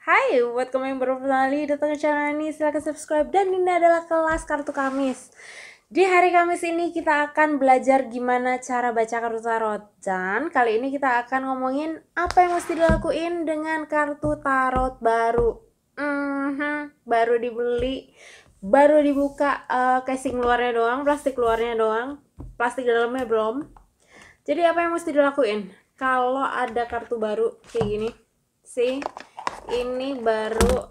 Hai, buat kamu yang baru pertama kali datang ke channel ini, silahkan subscribe. Dan ini adalah kelas kartu Kamis. Di hari Kamis ini kita akan belajar gimana cara baca kartu tarot. Dan kali ini kita akan ngomongin apa yang mesti dilakuin dengan kartu tarot baru. Baru dibeli, baru dibuka, casing luarnya doang, plastik luarnya doang, plastik dalamnya belum. Jadi apa yang mesti dilakuin kalau ada kartu baru kayak gini? Sih, ini baru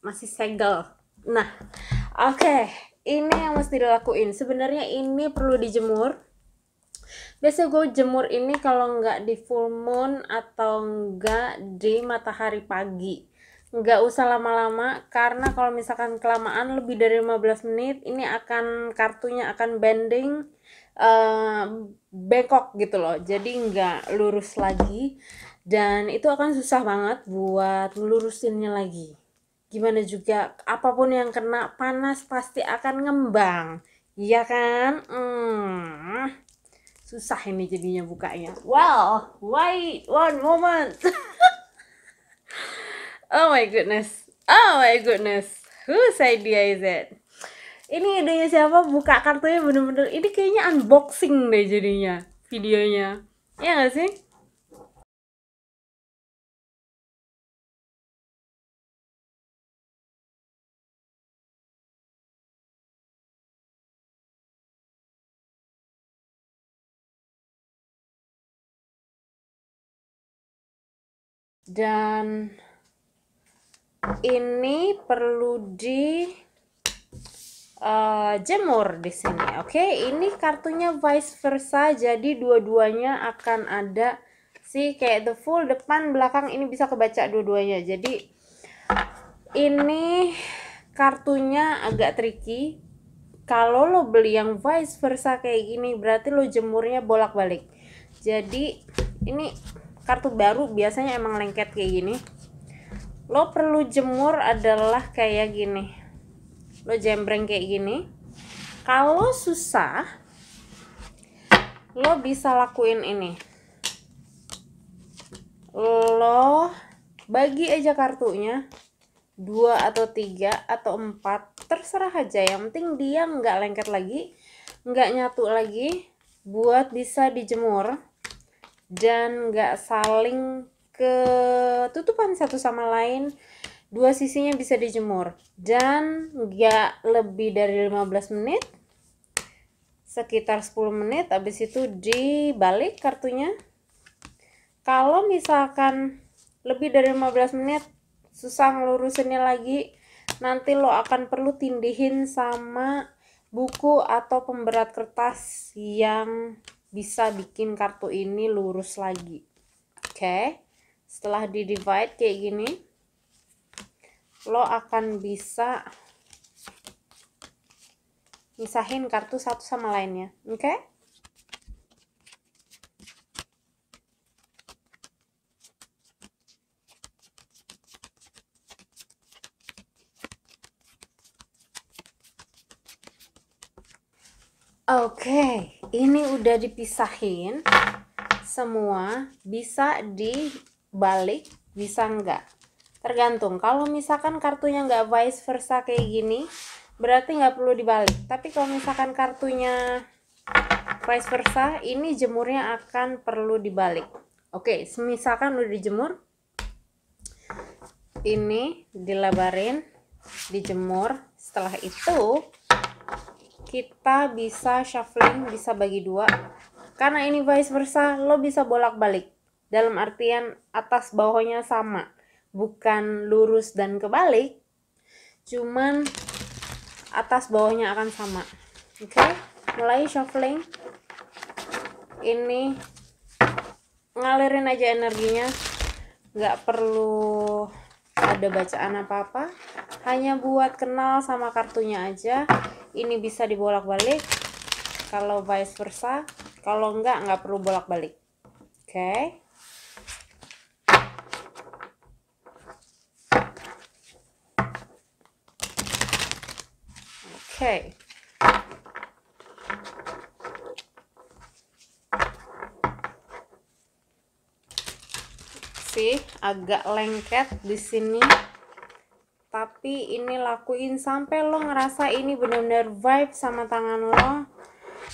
masih segel. Nah, oke, ini yang mesti dilakuin. Sebenarnya ini perlu dijemur. Biasanya gue jemur ini kalau nggak di full moon atau nggak di matahari pagi. Nggak usah lama-lama, karena kalau misalkan kelamaan lebih dari 15 menit, ini akan kartunya akan bending, bengkok gitu loh. Jadi nggak lurus lagi. Dan itu akan susah banget buat ngelurusinnya lagi. Gimana juga, apapun yang kena panas pasti akan ngembang. Iya kan? Susah ini jadinya bukanya. Well, wait one moment. Oh my goodness. Oh my goodness. Whose idea is it? Ini idenya siapa? Buka kartunya bener-bener. Ini kayaknya unboxing deh jadinya videonya. Iya gak sih? Dan ini perlu di jemur di sini. Oke, ini kartunya vice versa, jadi dua-duanya akan ada sih kayak the full depan belakang, ini bisa kebaca dua-duanya. Jadi ini kartunya agak tricky. Kalau lo beli yang vice versa kayak gini, berarti lo jemurnya bolak-balik. Jadi ini kartu baru biasanya emang lengket kayak gini. Lo perlu jemur adalah kayak gini. Lo jembreng kayak gini. Kalau susah, lo bisa lakuin ini. Lo bagi aja kartunya 2 atau 3 atau 4, terserah aja. Yang penting dia nggak lengket lagi, nggak nyatu lagi, buat bisa dijemur dan nggak saling ketutupan satu sama lain. Dua sisinya bisa dijemur dan nggak lebih dari 15 menit, sekitar 10 menit. Habis itu dibalik kartunya. Kalau misalkan lebih dari 15 menit susah ngelurusinnya lagi, nanti lo akan perlu tindihin sama buku atau pemberat kertas yang bisa bikin kartu ini lurus lagi. Oke, setelah di divide kayak gini, lo akan bisa misahin kartu satu sama lainnya. Oke? Oke, ini udah dipisahin semua. Bisa dibalik, bisa enggak, tergantung. Kalau misalkan kartunya nggak vice versa kayak gini, berarti nggak perlu dibalik. Tapi kalau misalkan kartunya vice versa, ini jemurnya akan perlu dibalik. Oke, misalkan udah dijemur, ini dilebarin, dijemur. Setelah itu kita bisa shuffling, bisa bagi dua. Karena ini vice versa, lo bisa bolak-balik. Dalam artian atas bawahnya sama, bukan lurus dan kebalik, cuman atas bawahnya akan sama. Oke, mulai shuffling. Ini ngalirin aja energinya, nggak perlu ada bacaan apa-apa, hanya buat kenal sama kartunya aja. Ini bisa dibolak-balik kalau vice versa, kalau nggak perlu bolak-balik. Oke. Oke. sih agak lengket di sini. Tapi ini lakuin sampai lo ngerasa ini bener-bener vibe sama tangan lo.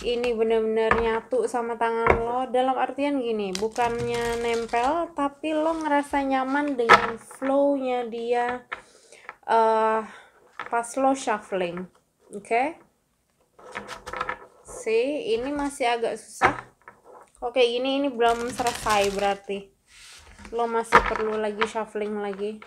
Ini bener-bener nyatu sama tangan lo. Dalam artian gini, bukannya nempel, tapi lo ngerasa nyaman dengan flow-nya dia pas lo shuffling. Oke? See, ini masih agak susah. Oke, ini belum selesai berarti. Lo masih perlu lagi shuffling lagi.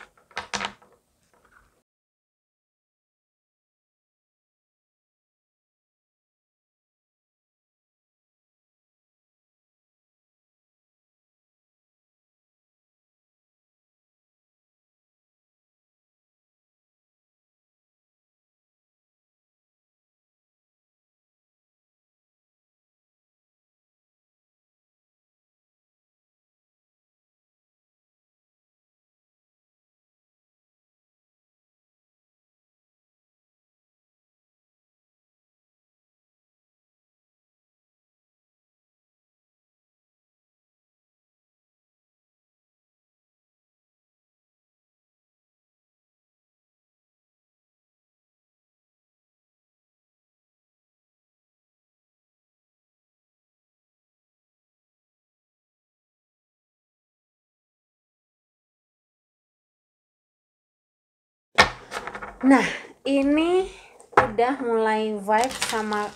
Nah, ini udah mulai vibe sama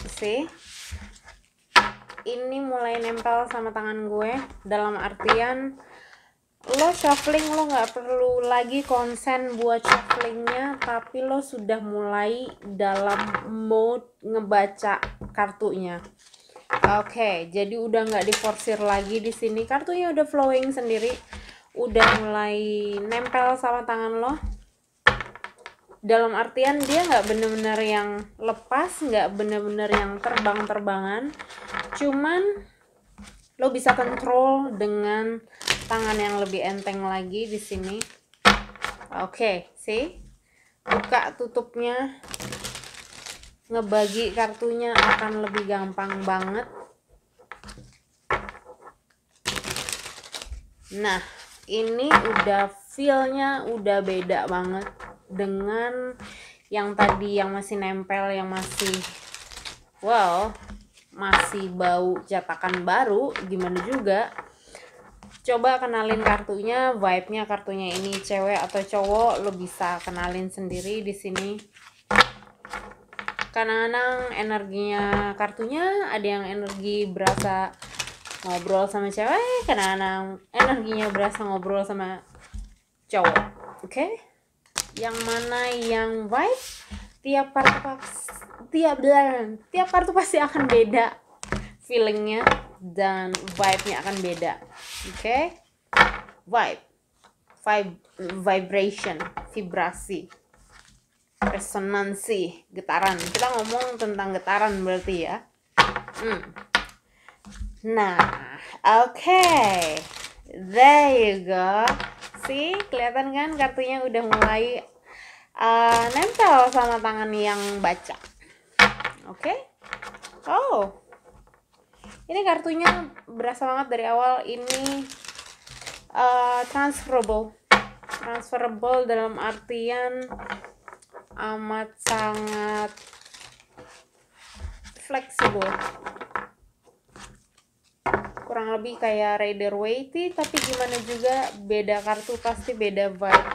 sih. Ini mulai nempel sama tangan gue. Dalam artian lo shuffling, lo nggak perlu lagi konsen buat shufflingnya, tapi lo sudah mulai dalam mode ngebaca kartunya. Oke, jadi udah nggak diforsir lagi di sini. Kartunya udah flowing sendiri, udah mulai nempel sama tangan lo. Dalam artian dia nggak bener-bener yang lepas, nggak bener-bener yang terbang-terbangan, cuman lo bisa kontrol dengan tangan yang lebih enteng lagi di sini. Oke, see, buka tutupnya, ngebagi kartunya akan lebih gampang banget. Nah, ini udah feel-nya udah beda banget dengan yang tadi yang masih nempel, yang masih masih bau cetakan baru. Gimana juga, coba kenalin kartunya, vibe-nya kartunya ini cewek atau cowok, lo bisa kenalin sendiri di sini. Kadang-kadang energinya kartunya ada yang energi berasa ngobrol sama cewek, kadang-kadang energinya berasa ngobrol sama cowok. Oke? Yang mana yang vibe, tiap kartu pasti akan beda feelingnya dan vibe-nya akan beda. Oke? Vibration, vibrasi, resonansi, getaran. Kita ngomong tentang getaran berarti ya. Nah, oke. There you go. See, kelihatan kan kartunya udah mulai nempel sama tangan yang baca. Oke? Oh, ini kartunya berasa banget dari awal. Ini transferable dalam artian amat sangat fleksibel. Kurang lebih kayak Rider-Waite, tapi gimana juga beda kartu pasti beda vibe,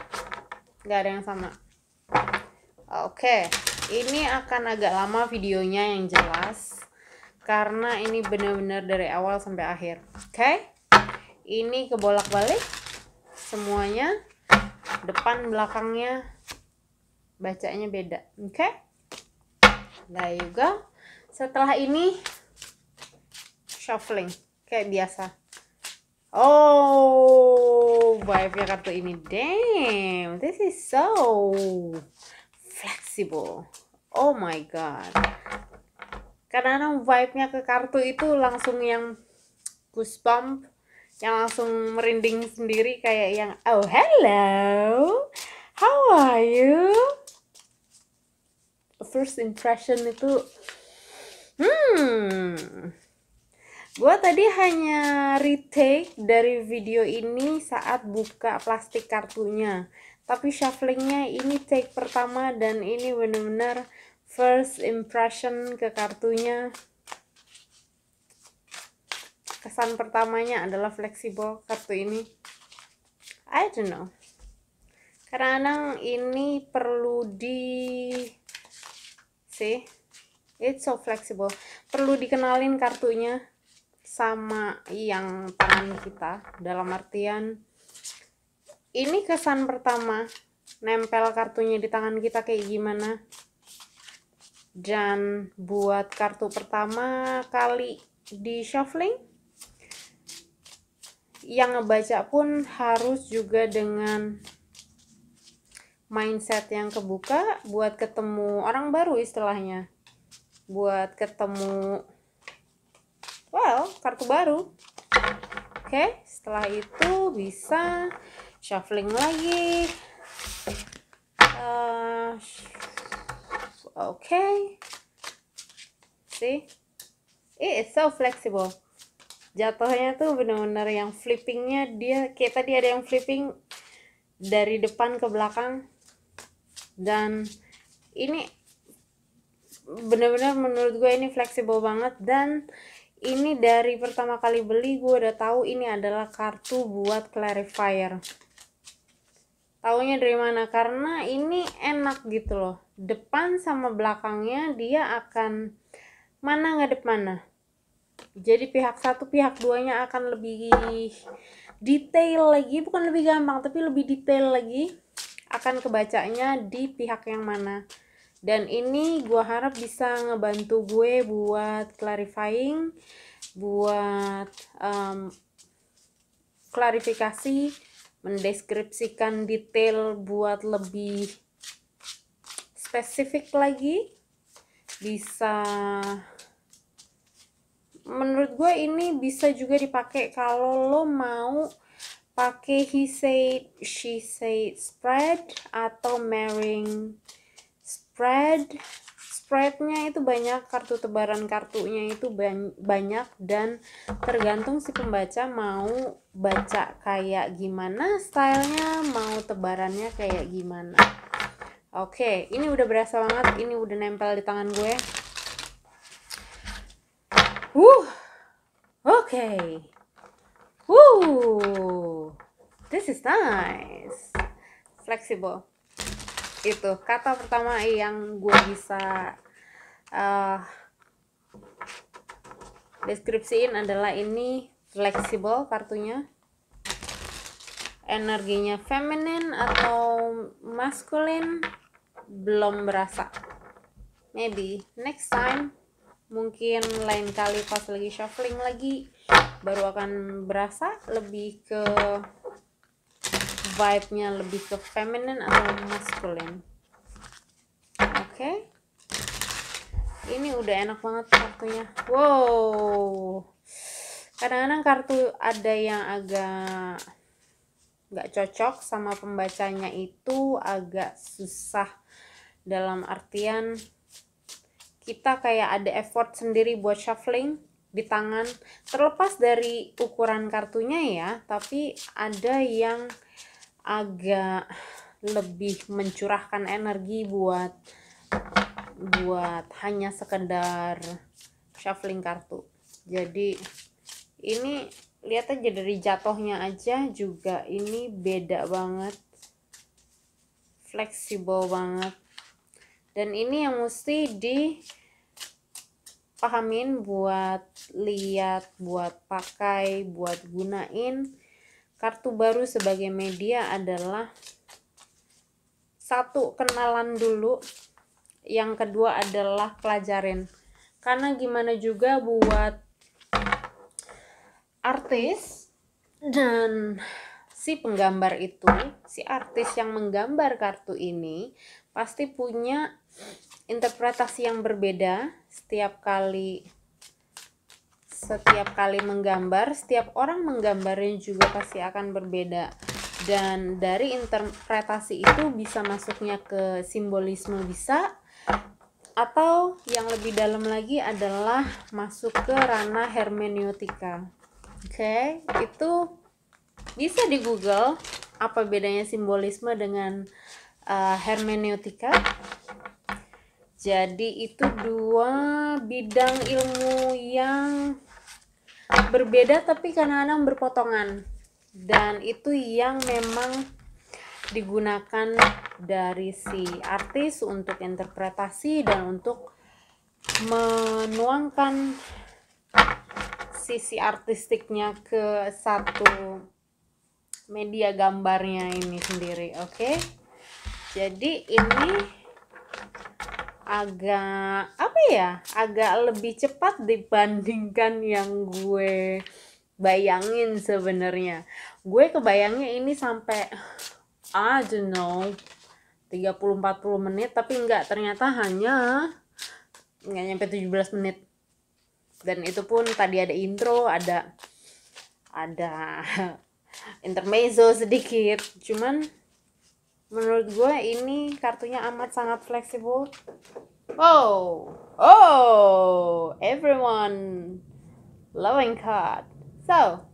nggak ada yang sama. Oke, ini akan agak lama videonya yang jelas karena ini benar-benar dari awal sampai akhir. Oke, ini kebolak-balik semuanya, depan belakangnya bacanya beda. Oke, there you go. Setelah ini shuffling kayak biasa. Oh, vibe-nya kartu ini, damn, this is so flexible. Oh my god. Kadang-kadang vibe-nya ke kartu itu langsung yang goosebump, yang langsung merinding sendiri, kayak yang oh hello, how are you? First impression itu Gua tadi hanya retake dari video ini saat buka plastik kartunya, tapi shufflingnya ini take pertama dan ini benar-benar first impression ke kartunya. Kesan pertamanya adalah fleksibel kartu ini. I don't know. Kadang-kadang ini perlu see, it's so flexible. Perlu dikenalin kartunya sama yang tangan kita, dalam artian ini kesan pertama nempel kartunya di tangan kita kayak gimana, dan buat kartu pertama kali di shuffling yang ngebaca pun harus juga dengan mindset yang kebuka buat ketemu orang baru istilahnya, buat ketemu kartu baru. Oke, setelah itu bisa shuffling lagi. See, it is so flexible. Jatuhnya tuh bener-bener yang flippingnya, dia kayak tadi ada yang flipping dari depan ke belakang, dan ini bener-bener menurut gue ini fleksibel banget. Dan ini dari pertama kali beli gue udah tahu ini adalah kartu buat clarifier. Taunya dari mana? Karena ini enak gitu loh, depan sama belakangnya dia akan mana ngadep mana, jadi pihak satu pihak duanya akan lebih detail lagi, bukan lebih gampang tapi lebih detail lagi akan kebacanya di pihak yang mana. Dan ini gue harap bisa ngebantu gue buat clarifying, buat klarifikasi, mendeskripsikan detail buat lebih spesifik lagi. Bisa, menurut gue ini bisa juga dipakai kalau lo mau pakai he said, she said spread atau marrying spread. Spreadnya itu banyak, kartu tebaran kartunya itu banyak, dan tergantung si pembaca mau baca kayak gimana stylenya, mau tebarannya kayak gimana. Oke, ini udah berasa banget, ini udah nempel di tangan gue. Okay. This is nice. Flexible. Itu kata pertama yang gue bisa deskripsiin adalah ini flexible kartunya. Energinya feminine atau masculine belum berasa. Maybe next time, mungkin lain kali pas lagi shuffling lagi baru akan berasa lebih ke vibe-nya, lebih ke feminine atau masculine. Oke. Ini udah enak banget kartunya. Wow. Kadang-kadang kartu ada yang agak nggak cocok sama pembacanya, itu agak susah dalam artian kita kayak ada effort sendiri buat shuffling di tangan, terlepas dari ukuran kartunya ya, tapi ada yang agak lebih mencurahkan energi buat hanya sekedar shuffling kartu. Jadi ini lihat aja dari jatuhnya aja juga ini beda banget, fleksibel banget. Dan ini yang mesti dipahamin buat lihat, buat pakai, buat gunain kartu baru sebagai media adalah satu, kenalan dulu, yang kedua adalah pelajarin. Karena gimana juga buat artis dan si penggambar itu, si artis yang menggambar kartu ini pasti punya interpretasi yang berbeda setiap kali menggambar. Setiap orang menggambarnya juga pasti akan berbeda, dan dari interpretasi itu bisa masuknya ke simbolisme, bisa, Atau yang lebih dalam lagi adalah masuk ke ranah hermeneutika. Oke, itu bisa di Google apa bedanya simbolisme dengan hermeneutika. Jadi itu dua bidang ilmu yang berbeda tapi kadang-kadang berpotongan, dan itu yang memang digunakan dari si artis untuk interpretasi dan untuk menuangkan sisi artistiknya ke satu media gambarnya ini sendiri. Oke, jadi ini agak lebih cepat dibandingkan yang gue bayangin. Sebenarnya gue kebayangnya ini sampai I don't know 30-40 menit, tapi enggak, ternyata hanya nggak nyampe 17 menit. Dan itu pun tadi ada intro, ada intermezzo sedikit. Cuman menurut gue ini kartunya amat sangat fleksibel. Oh, everyone loving card. So,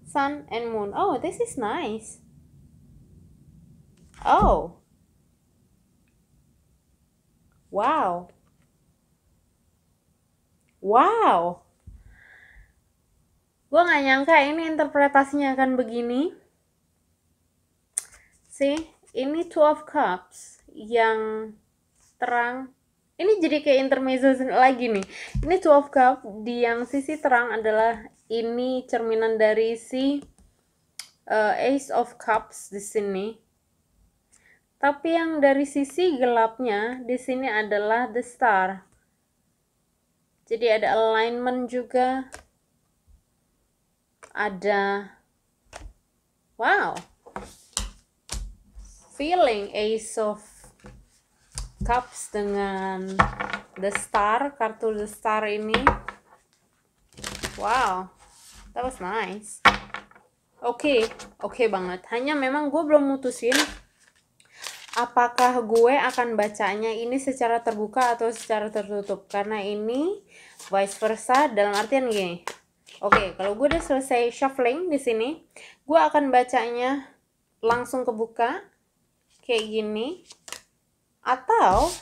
Sun and Moon. Oh, this is nice. Oh, wow. Gue gak nyangka ini interpretasinya akan begini. See, ini Two of Cups yang terang. Ini jadi kayak intermezzo lagi nih. Ini Two of Cups di yang sisi terang adalah ini cerminan dari si Ace of Cups di sini. Tapi yang dari sisi gelapnya di sini adalah The Star. Jadi ada alignment juga. Ada feeling Ace of Cups dengan The Star, kartu The Star ini. Wow, that was nice. Oke banget. Hanya memang gue belum mutusin apakah gue akan bacanya ini secara terbuka atau secara tertutup, karena ini vice versa, dalam artian gini. Oke, kalau gue udah selesai shuffling di sini, gue akan bacanya langsung kebuka kayak gini, atau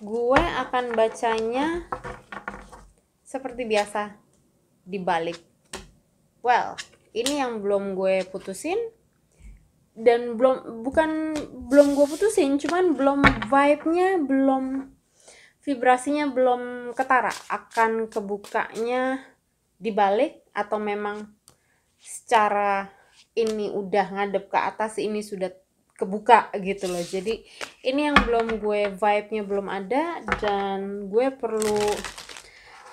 gue akan bacanya seperti biasa dibalik. Well, ini yang belum gue putusin. Dan belum gue putusin, cuman belum vibe-nya, belum vibrasinya belum ketara akan kebukanya dibalik atau memang secara ini udah ngadep ke atas, ini sudah kebuka gitu loh. Jadi ini yang belum gue, vibe-nya belum ada, dan gue perlu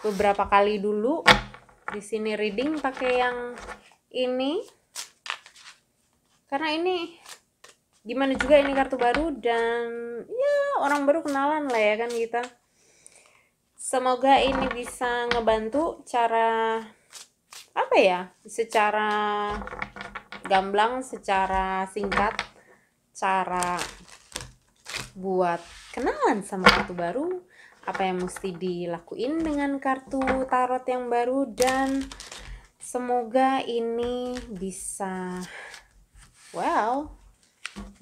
beberapa kali dulu di sini reading pakai yang ini. Karena ini gimana juga ini kartu baru, dan ya orang baru kenalan lah ya kan kita. Semoga ini bisa ngebantu cara secara gamblang, secara singkat, cara buat kenalan sama kartu baru, apa yang mesti dilakuin dengan kartu tarot yang baru, dan semoga ini bisa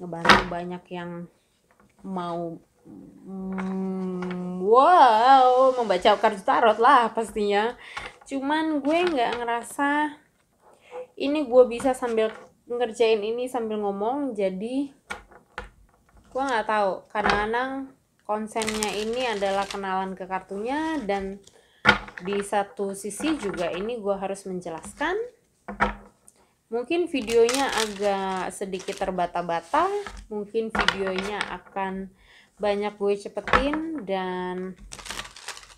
ngebantu banyak yang mau membaca kartu tarot lah pastinya. Cuman gue nggak ngerasa ini gue bisa sambil ngerjain ini sambil ngomong, jadi gue nggak tahu. Kadang-kadang konsennya ini adalah kenalan ke kartunya, dan di satu sisi juga ini gue harus menjelaskan. Mungkin videonya agak sedikit terbata-bata, mungkin videonya akan banyak gue cepetin, dan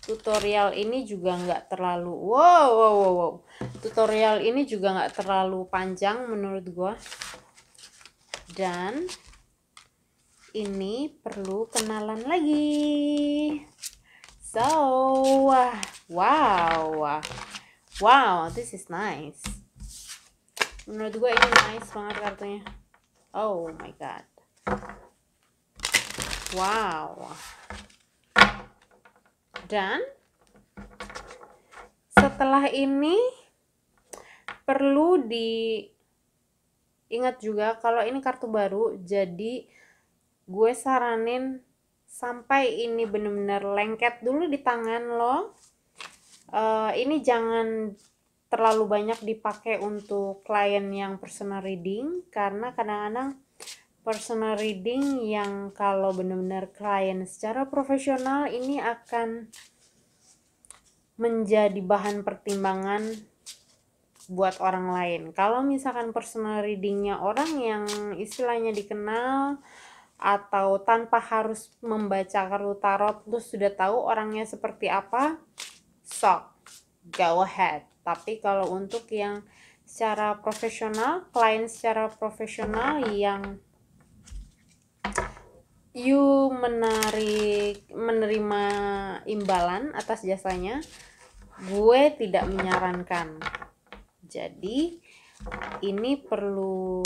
tutorial ini juga nggak terlalu tutorial ini juga nggak terlalu panjang menurut gue, dan ini perlu kenalan lagi. So wow, this is nice. Menurut gue ini nice banget kartunya. Oh my god. Wow. Dan setelah ini perlu diingat juga kalau ini kartu baru, jadi gue saranin sampai ini bener-bener lengket dulu di tangan lo. Ini jangan terlalu banyak dipakai untuk klien yang personal reading, karena kadang-kadang personal reading yang kalau benar-benar klien secara profesional ini akan menjadi bahan pertimbangan buat orang lain. Kalau misalkan personal readingnya orang yang istilahnya dikenal atau tanpa harus membaca kartu tarot lu sudah tahu orangnya seperti apa, sok go ahead. Tapi kalau untuk yang secara profesional, klien secara profesional yang you menerima imbalan atas jasanya, gue tidak menyarankan. Jadi ini perlu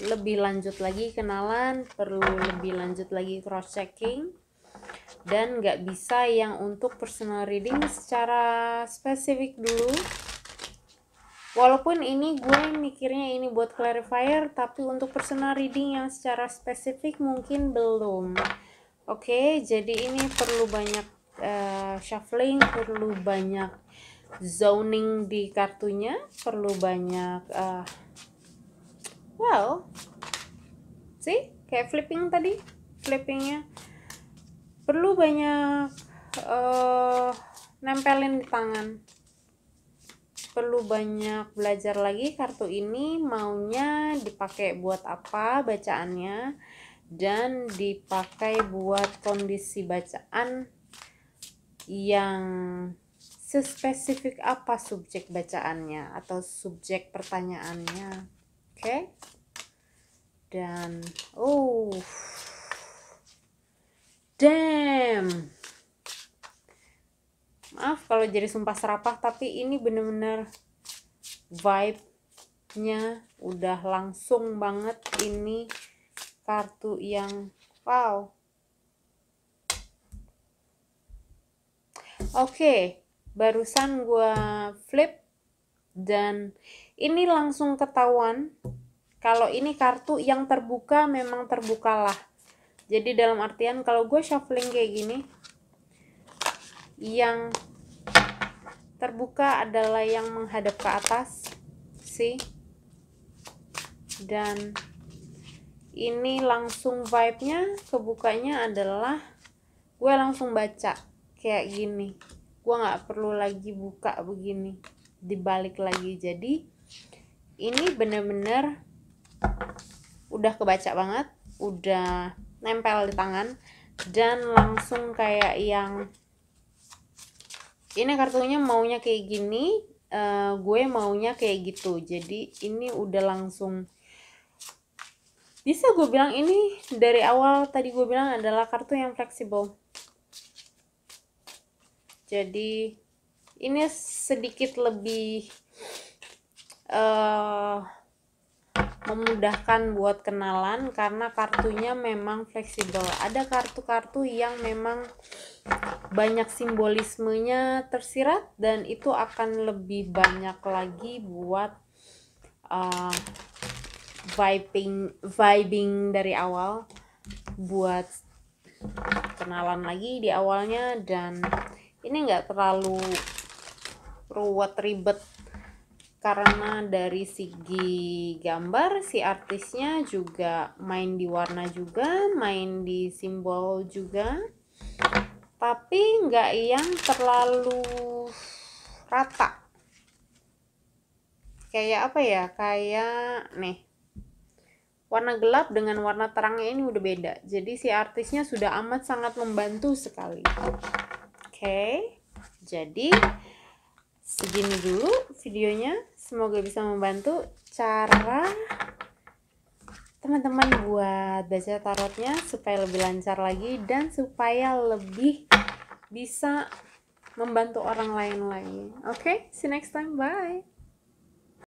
lebih lanjut lagi kenalan, perlu lebih lanjut lagi cross checking, dan nggak bisa yang untuk personal reading secara spesifik dulu. Walaupun ini gue mikirnya ini buat clarifier, tapi untuk personal reading yang secara spesifik mungkin belum. Oke, jadi ini perlu banyak shuffling, perlu banyak zoning di kartunya, perlu banyak see, kayak flipping tadi, flippingnya perlu banyak nempelin di tangan, perlu banyak belajar lagi kartu ini maunya dipakai buat apa bacaannya, dan dipakai buat kondisi bacaan yang sespesifik apa subjek bacaannya atau subjek pertanyaannya. Oke? Dan damn, maaf kalau jadi sumpah serapah, tapi ini bener-bener vibe-nya udah langsung banget. Ini kartu yang wow. Oke, barusan gua flip dan ini langsung ketahuan kalau ini kartu yang terbuka memang terbukalah. Jadi dalam artian kalau gue shuffling kayak gini, yang terbuka adalah yang menghadap ke atas, sih. Dan ini langsung vibe-nya kebukanya adalah gue langsung baca kayak gini, gue nggak perlu lagi buka begini dibalik lagi. Jadi ini bener-bener udah kebaca banget, udah nempel di tangan, dan langsung kayak yang ini kartunya maunya kayak gini, gue maunya kayak gitu. Jadi ini udah langsung bisa gue bilang ini dari awal tadi gue bilang adalah kartu yang fleksibel. Jadi ini sedikit lebih memudahkan buat kenalan karena kartunya memang fleksibel. Ada kartu-kartu yang memang banyak simbolismenya tersirat, dan itu akan lebih banyak lagi buat vibing dari awal, buat kenalan lagi di awalnya. Dan ini nggak terlalu ruwet ribet karena dari segi gambar si artisnya juga main di warna juga, main di simbol juga, tapi nggak yang terlalu rata. Kayak apa ya, kayak nih warna gelap dengan warna terangnya ini udah beda. Jadi si artisnya sudah amat sangat membantu sekali. Oke, jadi segini dulu videonya. Semoga bisa membantu cara teman-teman buat baca tarotnya supaya lebih lancar lagi dan supaya lebih bisa membantu orang lain lagi. Oke, see you next time. Bye.